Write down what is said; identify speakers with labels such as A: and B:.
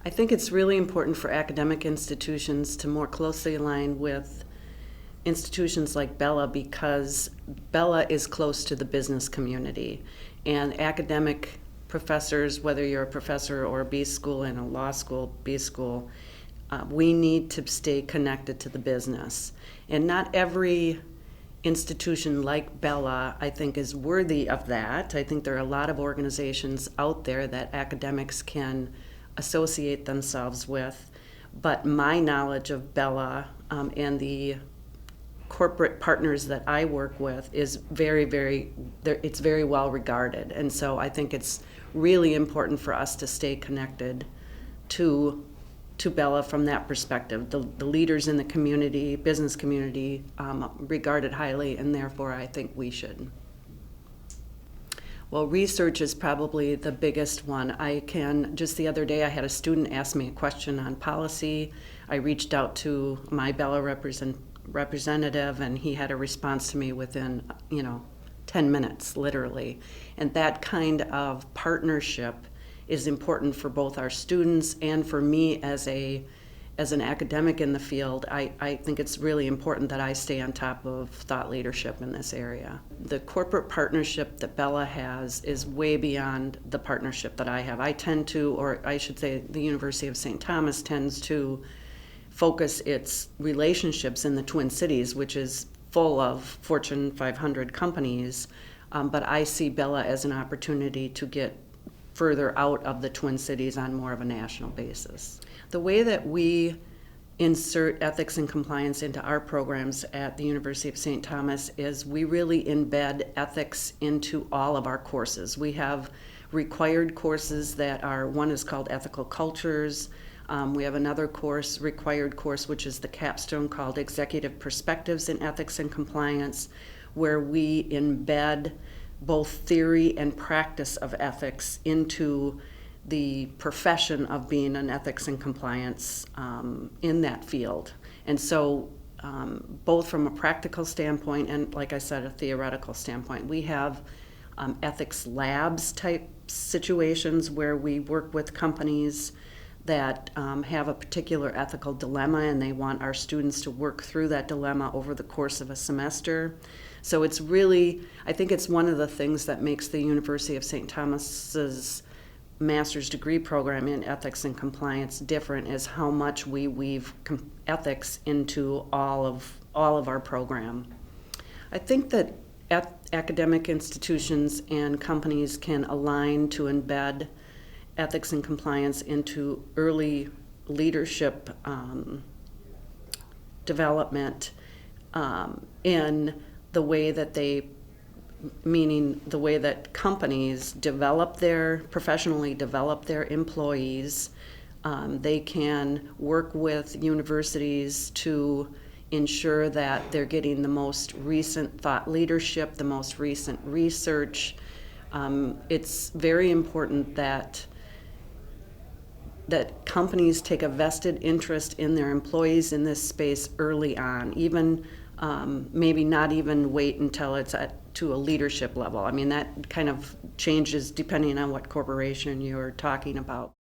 A: I think it's really important for academic institutions to more closely align with institutions like Bella, because Bella is close to the business community, and academic professors, whether you're a professor or a B school in a law school, B school, we need to stay connected to the business. And not every institution like Bella, I think, is worthy of that. I think there are a lot of organizations out there that academics can associate themselves with, but my knowledge of Bella and the corporate partners that I work with is it's very well regarded. And so I think it's really important for us to stay connected to Bella from that perspective. The leaders in the community, business community, regard it highly, and therefore I think we should. Well, research is probably the biggest one. Just the other day I had a student ask me a question on policy. I reached out to my Bella representative, and he had a response to me within 10 minutes, literally. And that kind of partnership is important for both our students and for me as an academic in the field. I think it's really important that I stay on top of thought leadership in this area. The corporate partnership that Bella has is way beyond the partnership that I have. I tend to, or I should say the University of St. Thomas tends to focus its relationships in the Twin Cities, which is full of Fortune 500 companies, but I see Bella as an opportunity to get further out of the Twin Cities on more of a national basis. The way that we insert ethics and compliance into our programs at the University of St. Thomas is we really embed ethics into all of our courses. We have required courses one is called Ethical Cultures. We have another required course, which is the capstone called Executive Perspectives in Ethics and Compliance, where we embed both theory and practice of ethics into the profession of being an ethics and compliance in that field. And so both from a practical standpoint and, like I said, a theoretical standpoint, we have ethics labs type situations where we work with companies that have a particular ethical dilemma, and they want our students to work through that dilemma over the course of a semester. So it's really, I think it's one of the things that makes the University of St. Thomas's master's degree program in ethics and compliance different, is how much we weave ethics into all of our program. I think that academic institutions and companies can align to embed ethics and compliance into early leadership development in the way that meaning the way that companies professionally develop their employees. They can work with universities to ensure that they're getting the most recent thought leadership, the most recent research. It's very important that companies take a vested interest in their employees in this space early on, even maybe not even wait until it's to a leadership level. I mean, that kind of changes depending on what corporation you're talking about.